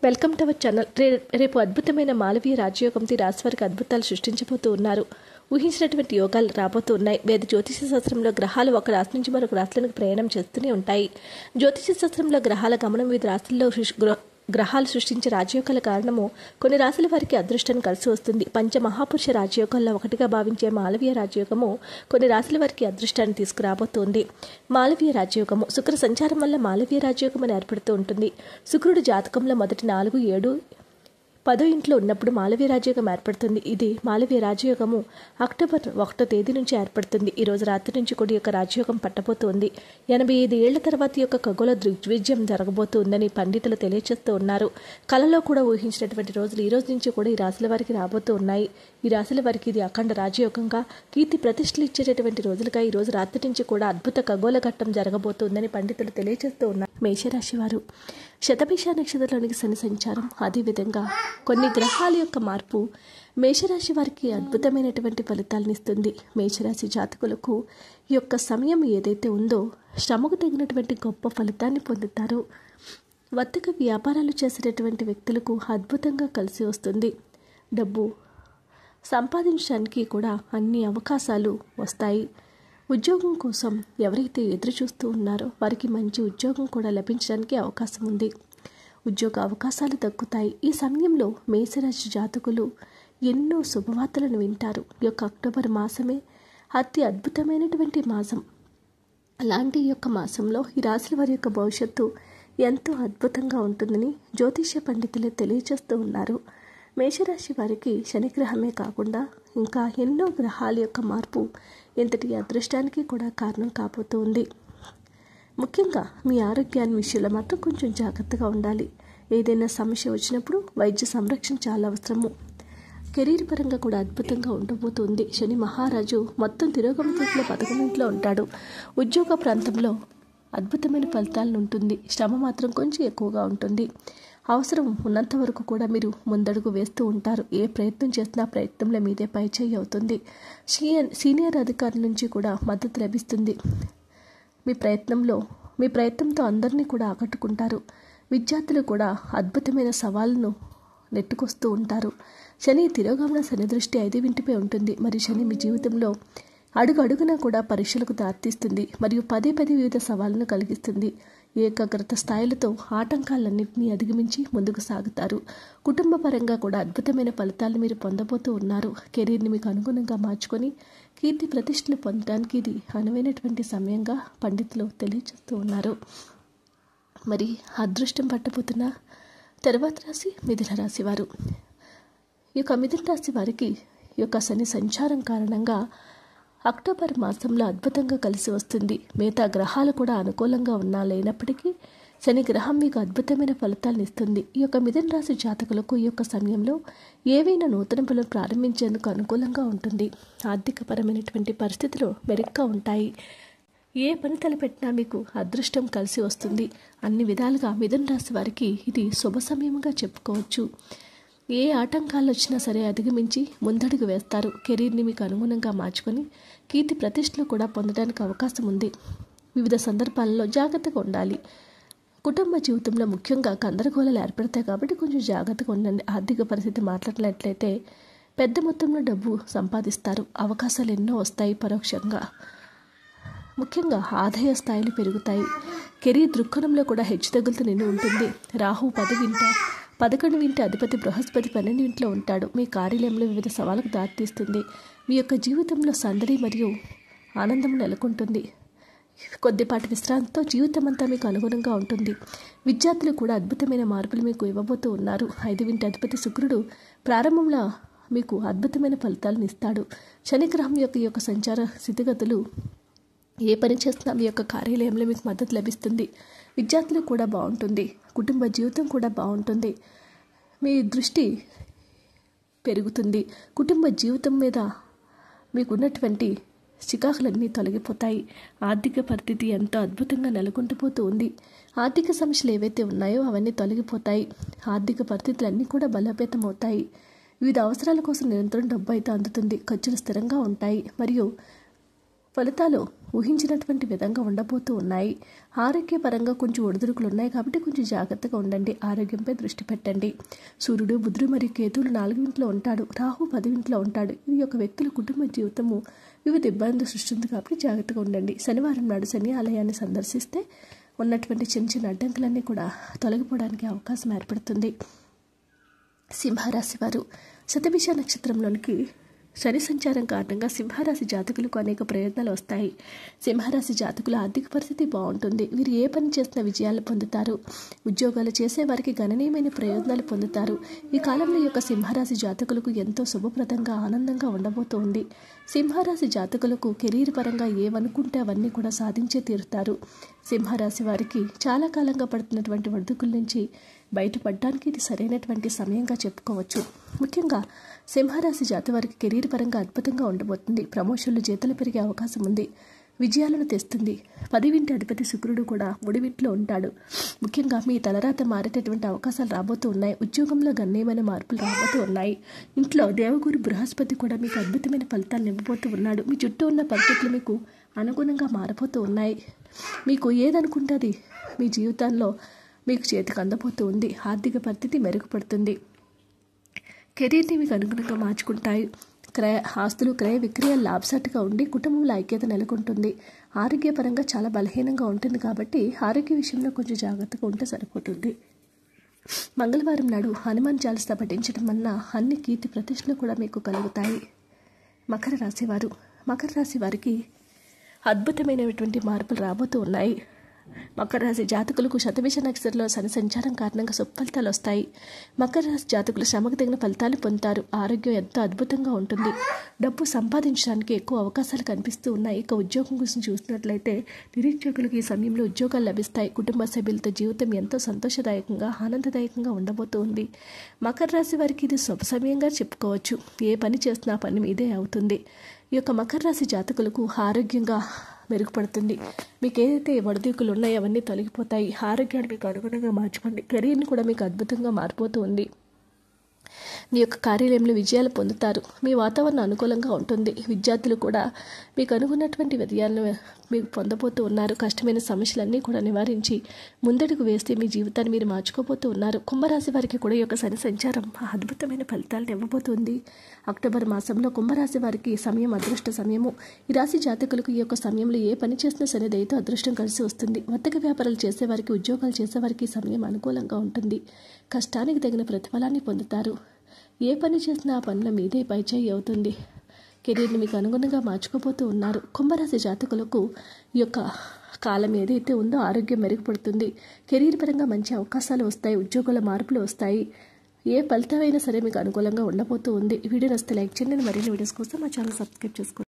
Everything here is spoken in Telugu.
Welcome to our channel. రేపు అద్భుతమైన మాలవీయ రాజయోగంతో రాశివారికి అద్భుతాలు సృష్టించబోతూ ఉన్నారు. ఊహించినటువంటి యోగాలు రాబోతూ ఉన్నాయి. వేద జ్యోతిష శాస్త్రంలో గ్రహాలు ఒక రాశి నుంచి మరొక రాశులకు ప్రయాణం చేస్తూనే ఉంటాయి. జ్యోతిష శాస్త్రంలో గ్రహాల గమనం వివిధ రాశుల్లో గ్రహాలు సృష్టించే రాజయోగాల కారణము కొన్ని రాశుల వారికి అదృష్టాన్ని కలిసి వస్తుంది. పంచమహాపురుష రాజయోగాల్లో ఒకటిగా భావించే మాలవీయ రాజయోగము కొన్ని రాశుల వారికి అదృష్టాన్ని తీసుకురాబోతోంది. మాలవీయ రాజయోగము శుక్ర సంచారం వల్ల మాలవీయ రాజయోగం అని ఏర్పడుతూ ఉంటుంది. శుక్రుడు జాతకంలో మొదటి 4, 7, 10 ఇంట్లో ఉన్నప్పుడు మాలవీయ రాజయోగం ఏర్పడుతుంది. ఇది మాలవీయ రాజయోగము అక్టోబర్ 1వ తేదీ నుంచి ఏర్పడుతుంది. ఈ రోజు రాత్రి నుంచి కూడా యొక్క రాజయోగం పట్టబోతోంది. 85 ఏళ్ల తర్వాత యొక్క ఖగోళ దృగ్విజయం జరగబోతుందని పండితులు తెలియజేస్తూ ఉన్నారు. కళలో కూడా ఊహించినటువంటి రోజులు ఈ రోజు నుంచి కూడా ఈ రాశుల వారికి రాబోతూ ఉన్నాయి. ఈ రాశుల వారికి ఇది అఖండ రాజయోగంగా కీర్తి ప్రతిష్టలు ఇచ్చేటటువంటి రోజులుగా ఈ రోజు రాత్రి నుంచి కూడా అద్భుత ఖగోళ ఘట్టం జరగబోతుందని పండితులు తెలియజేస్తూ ఉన్నారు. మేషరాశి వారు శతభిష నక్షత్రంలోనికి శని సంచారం, అదేవిధంగా కొన్ని గ్రహాల యొక్క మార్పు మేషరాశి వారికి అద్భుతమైనటువంటి ఫలితాలను ఇస్తుంది. మేషరాశి జాతకులకు ఈ యొక్క సమయం ఏదైతే ఉందో శ్రమకు తగినటువంటి గొప్ప ఫలితాన్ని పొందుతారు. వర్తక వ్యాపారాలు చేసేటటువంటి వ్యక్తులకు అద్భుతంగా కలిసి వస్తుంది. డబ్బు సంపాదించడానికి కూడా అన్ని అవకాశాలు వస్తాయి. ఉద్యోగం కోసం ఎవరైతే ఎదురు చూస్తూ ఉన్నారో వారికి మంచి ఉద్యోగం కూడా లభించడానికి అవకాశం ఉంది. ఉద్యోగ అవకాశాలు దక్కుతాయి. ఈ సమయంలో మేషరాశి జాతకులు ఎన్నో శుభవార్తలను వింటారు. ఈ యొక్క అక్టోబర్ మాసమే అతి అద్భుతమైనటువంటి మాసం. అలాంటి యొక్క మాసంలో ఈ రాశుల వారి యొక్క భవిష్యత్తు ఎంతో అద్భుతంగా ఉంటుందని జ్యోతిష్య పండితులే తెలియజేస్తూ ఉన్నారు. మేషరాశి వారికి శనిగ్రహమే కాకుండా ఇంకా ఎన్నో గ్రహాల యొక్క మార్పు ఎంతటి అదృష్టానికి కూడా కారణం కాబోతుంది. ముఖ్యంగా మీ ఆరోగ్యాన్ని విషయంలో మాత్రం కొంచెం జాగ్రత్తగా ఉండాలి. ఏదైనా సమస్య వచ్చినప్పుడు వైద్య సంరక్షణ చాలా అవసరము. కెరీర్ పరంగా కూడా అద్భుతంగా ఉండబోతుంది. శని మహారాజు మొత్తం తిరోగమతిలో 11 ఇంట్లో ఉంటాడు. ఉద్యోగ ప్రాంతంలో అద్భుతమైన ఫలితాలను ఉంటుంది. శ్రమ మాత్రం కొంచెం ఎక్కువగా ఉంటుంది. అవసరం ఉన్నంత వరకు కూడా మీరు ముందడుగు వేస్తూ ఉంటారు. ఏ ప్రయత్నం చేసినా ప్రయత్నంలో మీదే పైచేయి అవుతుంది. సీనియర్ అధికారుల నుంచి కూడా మద్దతు లభిస్తుంది. మీ ప్రయత్నంతో అందరినీ కూడా ఆకట్టుకుంటారు. విద్యార్థులు కూడా అద్భుతమైన సవాళ్ళను నెట్టుకొస్తూ ఉంటారు. శని తిరోగమన శని దృష్టి 5వ ఇంటిపై ఉంటుంది. మరి శని మీ జీవితంలో అడుగున కూడా పరీక్షలకు దారితీస్తుంది మరియు పదే వివిధ సవాళ్లను కలిగిస్తుంది. ఏకాగ్రత స్థాయిలతో ఆటంకాలన్నింటినీ అధిగమించి ముందుకు సాగుతారు. కుటుంబ పరంగా కూడా అద్భుతమైన ఫలితాలను మీరు పొందబోతూ ఉన్నారు. కెరీర్ని మీకు అనుగుణంగా మార్చుకొని కీర్తి ప్రతిష్టలు పొందడానికి ఇది అనువైనటువంటి సమయంగా పండితులు తెలియజేస్తూ ఉన్నారు. మరి అదృష్టం పట్టబోతున్న తర్వాత రాశి మిథున రాశి వారు. ఈ యొక్క మిథున రాశి వారికి ఈ యొక్క శని సంచారం కారణంగా అక్టోబర్ మాసంలో అద్భుతంగా కలిసి వస్తుంది. మిగతా గ్రహాలు కూడా అనుకూలంగా లేనప్పటికీ శని గ్రహం మీకు అద్భుతమైన ఫలితాలను ఇస్తుంది. ఈ యొక్క మిథున రాశి జాతకులకు ఈ యొక్క సమయంలో ఏవైనా నూతన పనులు ప్రారంభించేందుకు అనుకూలంగా ఉంటుంది. ఆర్థికపరమైనటువంటి పరిస్థితులు మెరుగ్గా ఉంటాయి. ఏ పని తలపెట్టినా మీకు అదృష్టం కలిసి వస్తుంది. అన్ని విధాలుగా మిథున రాశి వారికి ఇది శుభ సమయంగా చెప్పుకోవచ్చు. ఏ ఆటంకాలు వచ్చినా సరే అధిగమించి ముందడుగు వేస్తారు. కెరీర్ని మీకు అనుగుణంగా మార్చుకొని కీర్తి ప్రతిష్టలు కూడా పొందడానికి అవకాశం ఉంది. వివిధ సందర్భాలలో జాగ్రత్తగా ఉండాలి. కుటుంబ జీవితంలో ముఖ్యంగా గందరగోళాలు ఏర్పడతాయి కాబట్టి కొంచెం జాగ్రత్తగా ఉండండి. ఆర్థిక పరిస్థితి మాట్లాడినట్లయితే పెద్ద మొత్తంలో డబ్బు సంపాదిస్తారు. అవకాశాలు ఎన్నో వస్తాయి. పరోక్షంగా ముఖ్యంగా ఆదాయ స్థాయిలు పెరుగుతాయి. కెరీర్ దృక్కోణంలో కూడా హెచ్చుతగ్గులతో నిండి ఉంటుంది. రాహు 11 ఇంటి అధిపతి బృహస్పతి 12 ఇంట్లో ఉంటాడు. మీ కార్యాలయంలో వివిధ సవాళ్ళకు దారితీస్తుంది. మీ యొక్క జీవితంలో సందడి మరియు ఆనందం నెలకొంటుంది. కొద్దిపాటి విశ్రాంతితో జీవితం అంతా మీకు అనుగుణంగా ఉంటుంది. విద్యార్థులు కూడా అద్భుతమైన మార్పులు మీకు ఇవ్వబోతూ ఉన్నారు. 5వ ఇంటి అధిపతి శుక్రుడు ప్రారంభంలో మీకు అద్భుతమైన ఫలితాలను ఇస్తాడు. శనిగ్రహం ఈ యొక్క సంచార స్థితిగతులు ఏ పని చేస్తున్నా మీ యొక్క కార్యాలయంలో మీకు మద్దతు లభిస్తుంది. విద్యార్థులు కూడా బాగుంటుంది. కుటుంబ జీవితం కూడా బాగుంటుంది. మీ దృష్టి పెరుగుతుంది. కుటుంబ జీవితం మీద మీకున్నటువంటి చికాకులన్నీ తొలగిపోతాయి. ఆర్థిక పరిస్థితి ఎంతో అద్భుతంగా నెలకొంటూ ఉంది. ఆర్థిక సమస్యలు ఏవైతే ఉన్నాయో అవన్నీ తొలగిపోతాయి. ఆర్థిక పరిస్థితులన్నీ కూడా బలోపేతం అవుతాయి. వివిధ అవసరాల కోసం నిరంతరం డబ్బు అయితే అందుతుంది. ఖర్చులు స్థిరంగా ఉంటాయి మరియు ఫలితాలు ఊహించినటువంటి విధంగా ఉండబోతూ ఉన్నాయి. ఆరోగ్యపరంగా కొంచెం ఒడిదుడుకులు ఉన్నాయి కాబట్టి కొంచెం జాగ్రత్తగా ఉండండి. ఆరోగ్యంపై దృష్టి పెట్టండి. సూర్యుడు, బుధుడు మరియు కేతువులు 4వ ఇంట్లో ఉంటాడు. రాహు 10వ ఇంట్లో ఉంటాడు. ఈ యొక్క వ్యక్తుల కుటుంబ జీవితము వివిధ ఇబ్బందులు సృష్టిస్తుంది కాబట్టి జాగ్రత్తగా ఉండండి. శనివారం నాడు శని ఆలయాన్ని సందర్శిస్తే ఉన్నటువంటి చిన్న చిన్న అడ్డంకులన్నీ కూడా తొలగిపోవడానికి అవకాశం ఏర్పడుతుంది. సింహరాశి వారు శతభిష నక్షత్రంలోనికి శని సంచారం కారణంగా సింహరాశి జాతకులకు అనేక ప్రయోజనాలు వస్తాయి. సింహరాశి జాతకుల ఆర్థిక పరిస్థితి బాగుంటుంది. వీరు ఏ పని చేసినా విజయాలు పొందుతారు. ఉద్యోగాలు చేసే వారికి గణనీయమైన ప్రయోజనాలు పొందుతారు. ఈ కాలంలో యొక్క సింహరాశి జాతకులకు ఎంతో శుభప్రదంగా ఆనందంగా ఉండబోతోంది. సింహరాశి జాతకులకు కెరీర్ పరంగా ఏవనుకుంటే అవన్నీ కూడా సాధించే తీరుతారు. సింహరాశి వారికి చాలా కాలంగా పడుతున్నటువంటి ఒడిదుడుకుల నుంచి బయటపడడానికి ఇది సరైనటువంటి సమయంగా చెప్పుకోవచ్చు. ముఖ్యంగా సింహరాశి జాతి వారికి కెరీర్ పరంగా అద్భుతంగా ఉండబోతుంది. ప్రమోషన్లు, జీతాలు పెరిగే అవకాశం ఉంది. విజయాలను తెస్తుంది. 10వ ఇంటి అధిపతి శుక్రుడు కూడా 3వ ఇంట్లో ఉంటాడు. ముఖ్యంగా మీ తలరాత మారేటటువంటి అవకాశాలు రాబోతూ ఉన్నాయి. ఉద్యోగంలో గణనీయమైన మార్పులు రాబోతూ ఉన్నాయి. ఇంట్లో దేవగురు బృహస్పతి కూడా మీకు అద్భుతమైన ఫలితాలను ఇవ్వబోతూ ఉన్నాడు. మీ చుట్టూ ఉన్న పరిస్థితులు మీకు అనుగుణంగా మారబోతూ ఉన్నాయి. మీకు ఏదనుకుంటే అది మీ జీవితాల్లో మీకు చేతికి అందబోతూ ఉంది. ఆర్థిక పరిస్థితి మెరుగుపడుతుంది. కెరీర్ని మీకు అనుగుణంగా మార్చుకుంటాయి. ఆస్తులు క్రయ విక్రయాలు లాభసాటిగా ఉండి కుటుంబంలో ఐక్యత నెలకొంటుంది. ఆరోగ్యపరంగా చాలా బలహీనంగా ఉంటుంది కాబట్టి ఆరోగ్య విషయంలో కొంచెం జాగ్రత్తగా ఉంటే సరిపోతుంది. మంగళవారం నాడు హనుమాన్ చాలీసా పఠించడం వలన అన్ని కీర్తి ప్రతిష్టలు కూడా మీకు కలుగుతాయి. మకర రాశి వారికి అద్భుతమైనటువంటి మార్పులు రాబోతూ ఉన్నాయి. మకర రాశి జాతకులకు శతభిష నక్షత్రంలో శని సంచారం కారణంగా ఫలితాలు వస్తాయి. మకర రాశి జాతకులు శ్రమకు తగిన ఫలితాలు పొందుతారు. ఆరోగ్యం ఎంతో అద్భుతంగా ఉంటుంది. డబ్బు సంపాదించడానికి ఎక్కువ అవకాశాలు కనిపిస్తూ ఉన్నాయి. ఇక ఉద్యోగం గురించి చూసినట్లయితే నిరుద్యోగులకు ఈ సమయంలో ఉద్యోగాలు లభిస్తాయి. కుటుంబ సభ్యులతో జీవితం ఎంతో సంతోషదాయకంగా, ఆనందదాయకంగా ఉండబోతోంది. మకర రాశి వారికి ఇది శుభ సమయంగా చెప్పుకోవచ్చు. ఏ పని చేసినా పని మీదే అవుతుంది. ఈ యొక్క మకర రాశి జాతకులకు ఆరోగ్యంగా మెరుగుపడుతుంది. మీకు ఏదైతే ఒడిదుడుకులు ఉన్నాయో అవన్నీ తొలగిపోతాయి. ఆరోగ్యాన్ని మీకు అనుగుణంగా మార్చుకోండి. కెరీర్ని కూడా మీకు అద్భుతంగా మారిపోతూ ఉంది. మీ యొక్క కార్యాలయంలో విజయాలు పొందుతారు. మీ వాతావరణం అనుకూలంగా ఉంటుంది. విద్యార్థులు కూడా మీకు అనుకున్నటువంటి విజయాలను మీకు పొందబోతూ ఉన్నారు. కష్టమైన సమస్యలన్నీ కూడా నివారించి ముందడుగు వేస్తే మీ జీవితాన్ని మీరు మార్చుకోబోతూ ఉన్నారు. కుంభరాశి వారికి కూడా ఈ యొక్క శని సంచారం అద్భుతమైన ఫలితాలను ఇవ్వబోతుంది. అక్టోబర్ మాసంలో కుంభరాశి వారికి సమయం అదృష్ట సమయము. ఈ రాశి జాతకులకు ఈ యొక్క సమయంలో ఏ పని చేసినా సరే దయతో అదృష్టం కలిసి వస్తుంది. వర్తక వ్యాపారాలు చేసేవారికి, ఉద్యోగాలు చేసేవారికి సమయం అనుకూలంగా ఉంటుంది. కష్టానికి తగిన ప్రతిఫలాన్ని పొందుతారు. ఏ పని చేసినా ఆ పనుల మీదే పైచేయి అవుతుంది. కెరీర్ని మీకు అనుగుణంగా మార్చుకోబోతూ ఉన్నారు. కుంభరాశి జాతకులకు ఈ యొక్క కాలం ఏదైతే ఉందో ఆరోగ్యం మెరుగుపడుతుంది. కెరీర్ పరంగా మంచి అవకాశాలు వస్తాయి. ఉద్యోగాల మార్పులు వస్తాయి. ఏ ఫలితమైనా సరే మీకు అనుకూలంగా ఉండబోతూ ఉంది. వీడియో నచ్చితే లైక్ చేయండి. మరిన్ని వీడియోస్ కోసం మా ఛానల్ సబ్స్క్రైబ్ చేసుకోండి.